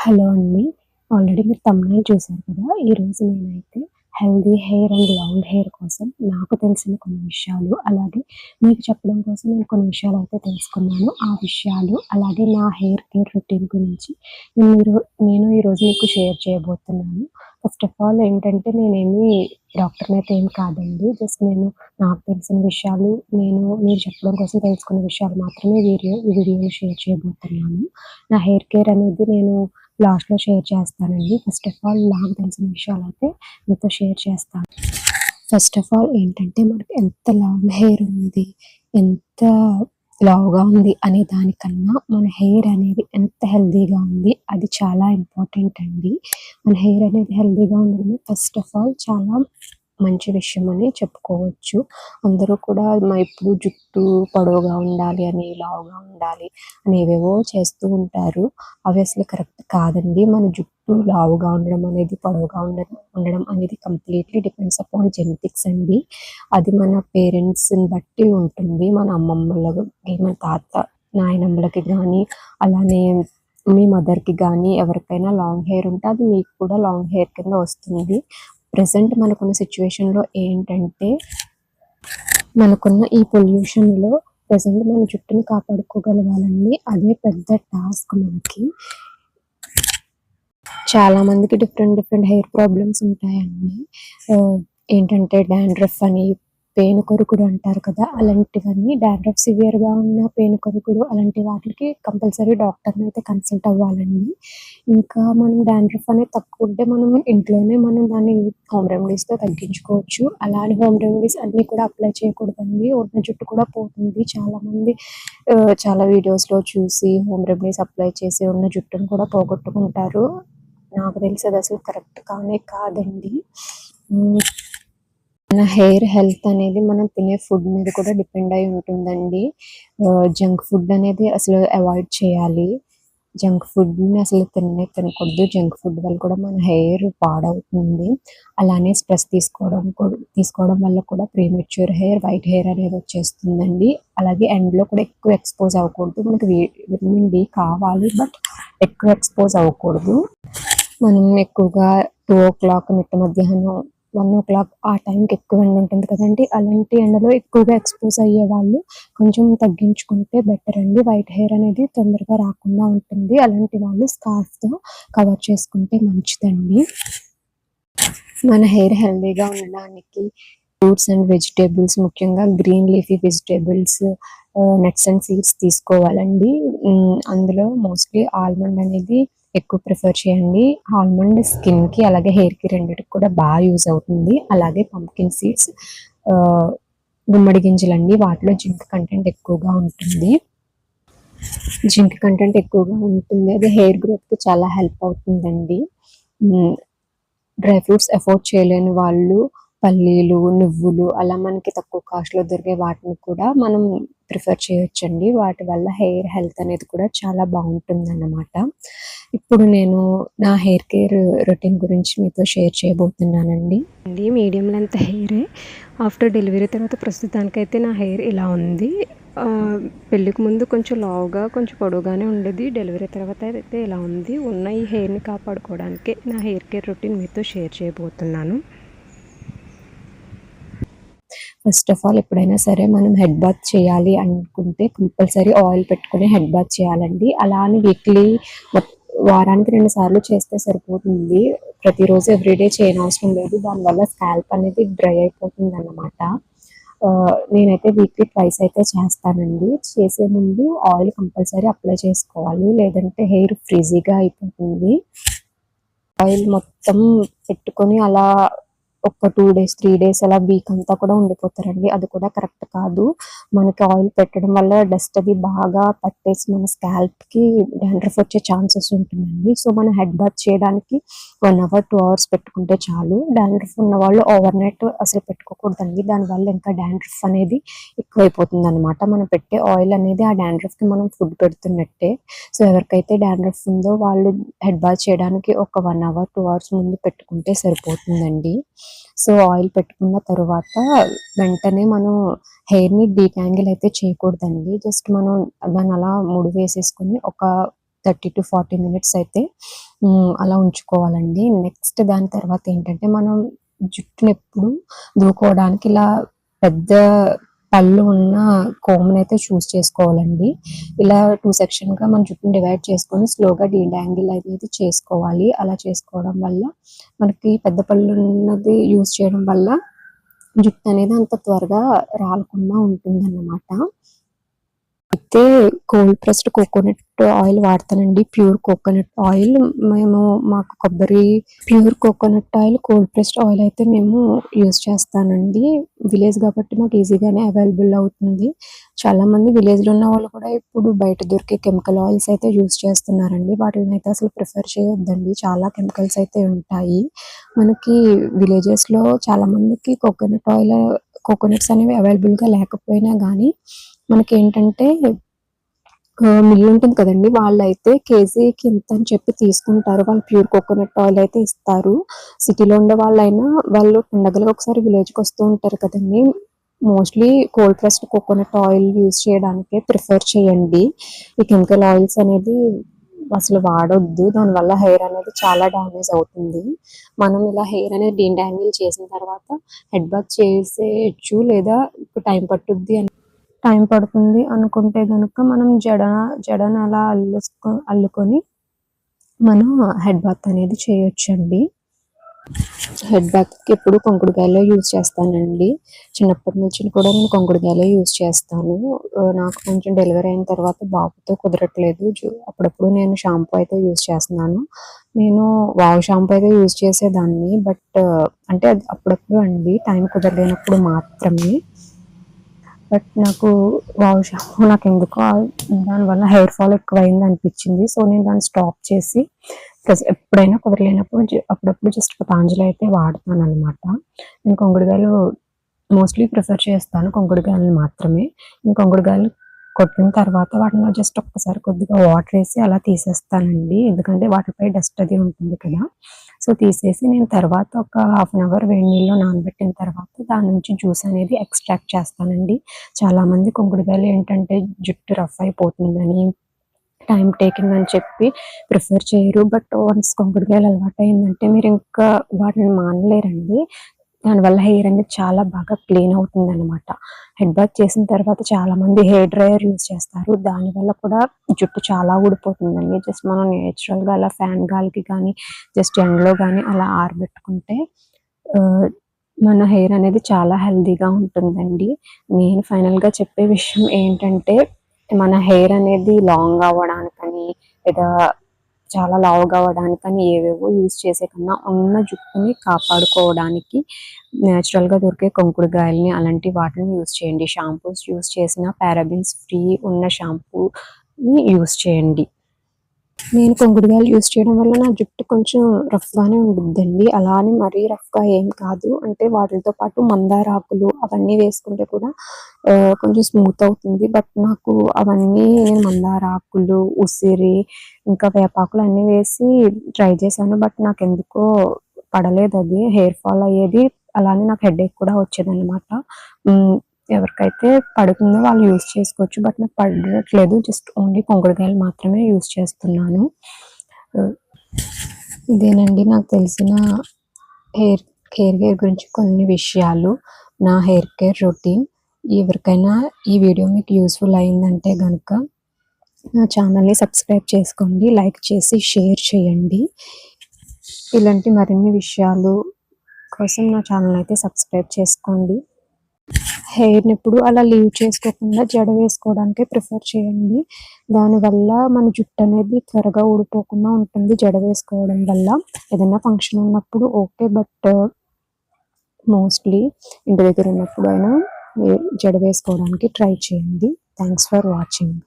Hello అండి. Already మీరు thumbnail చూసారు కదా! ఈరోజు నేనైతే healthy hair and long hair కోసం నాకు తెలిసిన కొన్ని విషయాలు, అలాగే మీకు చెప్పడం కోసం నేను కొన్ని విషయాలైతే తెలుసుకున్నాను. ఆ విషయాలు అలాగే నా హెయిర్ కేర్ రొటీన్ గురించి మీరు నేను ఈరోజు మీకు షేర్ చేయబోతున్నాను. ఫస్ట్ ఆఫ్ ఆల్ ఏంటంటే నేనేమి డాక్టర్‌నైతే ఏం కాదండి. జస్ట్ నేను నాకు తెలిసిన విషయాలు, మీరు చెప్పడం కోసం తెలుసుకున్న విషయాలు మాత్రమే ఈ వీడియోలో షేర్ చేయబోతున్నాను. నా హెయిర్ కేర్ అనేది నేను లాస్ట్‌లో షేర్ చేస్తానండి. ఫస్ట్ ఆఫ్ ఆల్ నాకు తెలిసిన విషయాలైతే మీతో షేర్ చేస్తాను. ఫస్ట్ ఆఫ్ ఆల్ ఏంటంటే మనకి ఎంత లాంగ్ హెయిర్ ఉంది, ఎంత లావుగా ఉంది అనే దానికన్నా మన హెయిర్ అనేది ఎంత హెల్తీగా ఉంది అది చాలా ఇంపార్టెంట్ అండి. మన హెయిర్ అనేది హెల్తీగా ఉండడమే ఫస్ట్ ఆఫ్ ఆల్ చాలా మంచి విషయం అని చెప్పుకోవచ్చు. అందరూ కూడా ఇప్పుడు జుట్టు పొడవుగా ఉండాలి అని, లావుగా ఉండాలి అని ఏవేవో చేస్తూ ఉంటారు. అవి అసలు కరెక్ట్ కాదండి. మన జుట్టు లావుగా ఉండడం అనేది, పొడవుగా ఉండడం అనేది కంప్లీట్‌లీ డిపెండ్స్ అపాన్ జెనెటిక్స్ అండి. అది మన పేరెంట్స్‌ని బట్టి ఉంటుంది. మన అమ్మమ్మలకి, మన నాయనమ్మలకి గానీ, అలానే మీ మదర్‌కి గానీ ఎవరికైనా లాంగ్ హెయిర్ ఉంటే అది మీకు కూడా లాంగ్ హెయిర్ కింద వస్తుంది. ప్రెజెంట్ మనకున్న సిట్యుయేషన్‌లో ఏంటంటే, మనకున్న ఈ పొల్యూషన్‌లో ప్రెజెంట్ మన జుట్టుని కాపాడుకోగలగాలండి. అదే పెద్ద టాస్క్ మనకి. చాలా మందికి డిఫరెంట్ హెయిర్ ప్రాబ్లమ్స్ ఉంటాయండి. ఏంటంటే డాండ్రఫ్ అని, పేనుకొరుకుడు అంటారు కదా! అలాంటివన్నీ డాండ్రఫ్ సివియర్‌గా ఉన్న పేనుకొరుకుడు అలాంటి వాటికి కంపల్సరీ డాక్టర్‌నైతే కన్సల్ట్ అవ్వాలండి. ఇంకా మనం డాండ్రఫ్ అనేది తక్కువ ఉంటే మనం ఇంట్లోనే దాన్ని హోమ్ రెమెడీస్‌తో తగ్గించుకోవచ్చు. అలా అని హోమ్ రెమెడీస్ అన్నీ కూడా అప్లై చేయకూడదండి. ఉన్న జుట్టు కూడా పోతుంది. చాలామంది చాలా వీడియోస్‌లో చూసి హోమ్ రెమెడీస్ అప్లై చేసి ఉన్న జుట్టును కూడా పోగొట్టుకుంటారు. నాకు తెలిసి అది అసలు కరెక్ట్ కానే కాదండి. మన హెయిర్ హెల్త్ అనేది మనం తినే ఫుడ్ మీద కూడా డిపెండ్ అయి ఉంటుందండి. జంక్ ఫుడ్ అనేది అసలు అవాయిడ్ చేయాలి. జంక్ ఫుడ్‌ని అసలు తినకూడదు. జంక్ ఫుడ్ వల్ల కూడా మన హెయిర్ పాడవుతుంది. అలానే స్ట్రెస్ తీసుకోవడం వల్ల కూడా ప్రీమెచ్యూర్ హెయిర్, వైట్ హెయిర్ అనేది వచ్చేస్తుందండి. అలాగే ఎండలో కూడా ఎక్కువ ఎక్స్‌పోజ్ అవ్వకూడదు. మనకి విటమిన్ డి కావాలి, బట్ ఎక్కువ ఎక్స్‌పోజ్ అవ్వకూడదు. మనం ఎక్కువగా 2:00 మిట్ట మధ్యాహ్నం, 1:00 ఆ టైంకి ఎక్కువ ఎండ ఉంటుంది కదండీ! అలాంటి ఎండలో ఎక్కువగా ఎక్స్‌పోజ్ అయ్యేవాళ్ళు కొంచెం తగ్గించుకుంటే బెటర్ అండి. వైట్ హెయిర్ అనేది తొందరగా రాకుండా ఉంటుంది. అలాంటి వాళ్ళు స్కార్ఫ్‌తో కవర్ చేసుకుంటే మంచిదండి. మన హెయిర్ హెల్తీగా ఉండడానికి ఫ్రూట్స్ అండ్ వెజిటబుల్స్, ముఖ్యంగా green leafy vegetables, nuts and seeds తీసుకోవాలండి. అందులో మోస్ట్‌లీ ఆల్మండ్ అనేది ఎక్కువ ప్రిఫర్ చేయండి. ఆల్మండ్ స్కిన్‌కి అలాగే హెయిర్‌కి రెండిటికి కూడా బాగా యూజ్ అవుతుంది. అలాగే పంప్కిన్ సీడ్స్, గుమ్మడి గింజలండి. వాటిలో జింక్ కంటెంట్ ఎక్కువగా ఉంటుంది. అది హెయిర్ గ్రోత్‌కి చాలా హెల్ప్ అవుతుందండి. డ్రై ఫ్రూట్స్ అఫోర్డ్ చేయలేని వాళ్ళు పల్లీలు, నువ్వులు అలా మనకి తక్కువ కాస్ట్‌లో దొరికే వాటిని కూడా మనం ప్రిఫర్ చేయొచ్చండి. వాటి వల్ల హెయిర్ హెల్త్ అనేది కూడా చాలా బాగుంటుందన్నమాట. ఇప్పుడు నేను నా హెయిర్ కేర్ రొటీన్ గురించి మీతో షేర్ చేయబోతున్నానండి. మీడియం లెంత్ హెయిరే. ఆఫ్టర్ డెలివరీ తర్వాత ప్రస్తుతానికైతే నా హెయిర్ ఇలా ఉంది. పెళ్ళికి ముందు కొంచెం లావుగా, కొంచెం పొడవుగానే ఉండేది. డెలివరీ తర్వాత అయితే ఇలా ఉంది. ఉన్న ఈ హెయిర్‌ని కాపాడుకోవడానికే నా హెయిర్ కేర్ రొటీన్ మీతో షేర్ చేయబోతున్నాను. ఫస్ట్ ఆఫ్ ఆల్ ఎప్పుడైనా సరే మనం హెడ్ బాత్ చేయాలి అనుకుంటే కంపల్సరీ ఆయిల్ పెట్టుకొని హెడ్ బాత్ చేయాలండి. అలా అని వీక్లీ వారానికి 2 సార్లు చేస్తే సరిపోతుంది. ప్రతిరోజు ఎవ్రీడే చేయనవసరం లేదు. దానివల్ల స్కాల్ప్ అనేది డ్రై అయిపోతుందన్నమాట. నేనైతే వీక్లీ ట్వైస్ అయితే చేస్తానండి. చేసే ముందు ఆయిల్ కంపల్సరీ అప్లై చేసుకోవాలి. లేదంటే హెయిర్ ఫ్రిజీగా అయిపోతుంది. ఆయిల్ మొత్తం పెట్టుకొని అలా ఒక 2 డేస్, 3 డేస్ అలా వీక్ అంతా కూడా ఉండిపోతారండి. అది కూడా కరెక్ట్ కాదు. మనకి ఆయిల్ పెట్టడం వల్ల డస్ట్ అది బాగా పట్టేసి మన స్కాల్ప్‌కి డాండ్రఫ్ వచ్చే ఛాన్సెస్ ఉంటుందండి. సో, మనం హెడ్ బాత్ చేయడానికి 1 అవర్, 2 అవర్స్ పెట్టుకుంటే చాలు. డాండ్రఫ్ ఉన్నవాళ్ళు ఓవర్ నైట్ అసలు పెట్టుకోకూడదండి. దానివల్ల ఇంకా డాండ్రఫ్ అనేది ఎక్కువైపోతుందన్నమాట. మనం పెట్టే ఆయిల్ అనేది ఆ డాండ్రఫ్‌కి మనం ఫుడ్ పెడుతున్నట్టే. సో, ఎవరికైతే డాండ్రఫ్ ఉందో వాళ్ళు హెడ్ బాత్ చేయడానికి ఒక 1 అవర్, 2 అవర్స్ ముందు పెట్టుకుంటే సరిపోతుందండి. సో, ఆయిల్ పెట్టుకున్న తరువాత వెంటనే మనం హెయిర్‌ని డీటాంగిల్ అయితే చేయకూడదండి. జస్ట్ మనం దాన్ని అలా ముడి వేసేసుకొని ఒక 30 to 40 minutes అయితే అలా ఉంచుకోవాలండి. నెక్స్ట్ దాని తర్వాత ఏంటంటే మనం జుట్టుని ఎప్పుడు దువ్వుకోవడానికి ఇలా పెద్ద పళ్ళు ఉన్న కోమ్‌నైతే చూస్ చేసుకోవాలండి. ఇలా 2 సెక్షన్‌గా మన జుట్టుని డివైడ్ చేసుకొని స్లోగా డీటాంగిల్ అనేది చేసుకోవాలి. అలా చేసుకోవడం వల్ల మనకి పెద్ద పళ్ళు ఉన్నది యూజ్ చేయడం వల్ల జుట్టు అనేది అంత త్వరగా రాలకుండా ఉంటుందన్నమాట. అయితే కోల్డ్ ప్రెస్డ్ కోకోనట్ ఆయిల్ వాడతానండి. Pure coconut oil. మాకు pure coconut oil, cold pressed oil అయితే మేము యూజ్ చేస్తానండి. విలేజ్ కాబట్టి మాకు ఈజీగానే అవైలబుల్ అవుతుంది. చాలామంది విలేజ్‌లో ఉన్న వాళ్ళు కూడా ఇప్పుడు బయట దొరికే కెమికల్ ఆయిల్స్ అయితే యూజ్ చేస్తున్నారండి. వాటినైతే అసలు ప్రిఫర్ చేయొద్దండి. చాలా కెమికల్స్ అయితే ఉంటాయి. మనకి విలేజెస్‌లో చాలామందికి కోకోనట్స్ అనేవి అవైలబుల్‌గా లేకపోయినా గానీ మనకేంటంటే మిల్ ఉంటుంది కదండీ! వాళ్ళైతే కేజీకి ఇంతని చెప్పి తీసుకుంటారు. వాళ్ళు ప్యూర్ కోకోనట్ ఆయిల్ అయితే ఇస్తారు. సిటీలో ఉండే వాళ్ళైనా వాళ్ళు పండగలకి ఒకసారి విలేజ్‌కొస్తూ ఉంటారు కదండీ! Mostly cold pressed coconut oil use చేయడానికే ప్రిఫర్ చేయండి. ఈ కెమికల్ ఆయిల్స్ అనేది అసలు వాడొద్దు. దానివల్ల హెయిర్ అనేది చాలా డ్యామేజ్ అవుతుంది. మనం ఇలా హెయిర్ అనేది డీటాంగిల్ చేసిన తర్వాత హెడ్ బాత్ చేసేయొచ్చు. లేదా టైం పడుతుంది అనుకుంటే గనుక మనం జడను అలా అల్లుకొని మనం హెడ్ బాత్ అనేది చేయొచ్చండి. హెడ్ బాత్‌కి ఎప్పుడు కుంకుడుకాయలే యూజ్ చేస్తానండి. చిన్నప్పటి నుంచి కూడా నేను కుంకుడుకాయలే యూజ్ చేస్తాను. నాకు కొంచెం డెలివరీ అయిన తర్వాత బాబుతో కుదరట్లేదు. అప్పుడప్పుడు నేను షాంపూ అయితే యూజ్ చేస్తున్నాను. నేను వావ్ షాంపూ అయితే యూజ్ చేసేదాన్ని. బట్ అంటే అది అప్పుడప్పుడు అండి. టైం కుదరలేనప్పుడు మాత్రమే. బట్ నాకు వావ్ షాంపూ నాకెందుకో దానివల్ల హెయిర్ ఫాల్ ఎక్కువయింది అనిపించింది. సో నేను దాన్ని స్టాప్ చేసి ఎప్పుడైనా కుదరలేనప్పుడు అప్పుడప్పుడు జస్ట్ పతాంజలి అయితే వాడతాననమాట. నేను కుంకుడుకాయలు మోస్ట్‌లీ ప్రిఫర్ చేస్తాను కుంకుడుకాయలను మాత్రమే. నేను కుంకుడుకాయలు కొట్టిన తర్వాత వాటిలో జస్ట్ ఒక్కసారి కొద్దిగా వాటర్ ఏసి అలా తీసేస్తానండి. ఎందుకంటే వాటిపై డస్ట్ అది ఉంటుంది కదా! సో తీసేసి నేను తర్వాత ఒక హాఫ్ అన్ అవర్ వేడి నీళ్ళలో నానబెట్టిన తర్వాత దాని నుంచి జ్యూస్ అనేది ఎక్స్ట్రాక్ట్ చేస్తానండి. చాలామంది కుంకుడుకాయలు ఏంటంటే జుట్టు రఫ్ అయిపోతుందని, టైమ్ టేకింగ్ అని చెప్పి ప్రిఫర్ చేయరు. బట్ వన్స్ కుంకుడుకాయలు అలవాటయిందంటే మీరింకా వాటిని మానలేరండి. దానివల్ల హెయిర్ అనేది చాలా బాగా క్లీన్ అవుతుందనమాట. హెడ్ బాత్ చేసిన తర్వాత చాలామంది హెయిర్ డ్రైయర్ యూజ్ చేస్తారు. దానివల్ల కూడా జుట్టు చాలా ఊడిపోతుందండి. జస్ట్ మనం నేచురల్‌గా అలా ఫ్యాన్ గాలికి కానీ, జస్ట్ ఎండలో గానీ అలా ఆరబెట్టుకుంటే ఆహ్, మన హెయిర్ అనేది చాలా హెల్తీగా ఉంటుందండి. నేను ఫైనల్‌గా చెప్పే విషయం ఏంటంటే, మన హెయిర్ అనేది లాంగ్ అవ్వడానికని, లేదా చాలా లావుగా అవ్వడానికని ఏవేవో యూజ్ చేసే కన్నా ఉన్న జుట్టుని కాపాడుకోవడానికి నేచురల్‌గా దొరికే కుంకుడుకాయలని అలాంటి వాటిని యూజ్ చేయండి. షాంపూస్ యూజ్ చేసినా పారాబెన్స్ ఫ్రీ ఉన్న షాంపూని యూజ్ చేయండి. నేను కుంకుడుకాయలు యూజ్ చేయడం వల్ల నా జుట్టు కొంచెం రఫ్‌గానే ఉండుద్దండి. అలా అని మరీ రఫ్‌గా ఏం కాదు. అంటే వాటిలతో పాటు మందార ఆకులు అవన్నీ వేసుకుంటే కూడా కొంచెం స్మూత్ అవుతుంది. బట్ నాకు అవన్నీ నేను మందార ఆకులు, ఉసిరి, ఇంకా వేపాకులు అన్నీ వేసి ట్రై చేశాను. బట్ నాకెందుకో పడలేదది. హెయిర్ ఫాల్ అయ్యేది. అలానే నాకు హెడేక్ కూడా వచ్చేదనమాట. హ్మ్. ఎవరికైతే పడుతుందో వాళ్ళు యూజ్ చేసుకోవచ్చు. బట్ నాకు పడట్లేదు. జస్ట్ ఓన్లీ కుంకుడుకాయలు మాత్రమే యూజ్ చేస్తున్నాను. ఆహ్, ఇదేనండి నాకు తెలిసిన హెయిర్ హెయిర్ కేర్ గురించి కొన్ని విషయాలు. నా హెయిర్ కేర్ రొటీన్. ఎవరికైనా ఈ వీడియో మీకు యూజ్‌ఫుల్ అయిందంటే గనక నా ఛానల్‌ని సబ్స్క్రైబ్ చేసుకోండి. లైక్ చేసి షేర్ చేయండి. ఇలాంటి మరిన్ని విషయాలు కోసం నా ఛానల్ అయితే సబ్స్క్రైబ్ చేసుకోండి. హెయిర్‌ని ఎప్పుడు అలా లీవ్ చేసుకోకుండా జడ వేసుకోవడానికే ప్రిఫర్ చేయండి. దానివల్ల మన జుట్టు అనేది త్వరగా ఊడిపోకుండా ఉంటుంది జడ వేసుకోవడం వల్ల. ఏదైనా ఫంక్షన్ ఉన్నప్పుడు ఓకే. బట్ మోస్ట్‌లీ ఇంటి దగ్గర ఉన్నప్పుడైనా జడ వేసుకోవడానికి ట్రై చేయండి. Thanks for watching.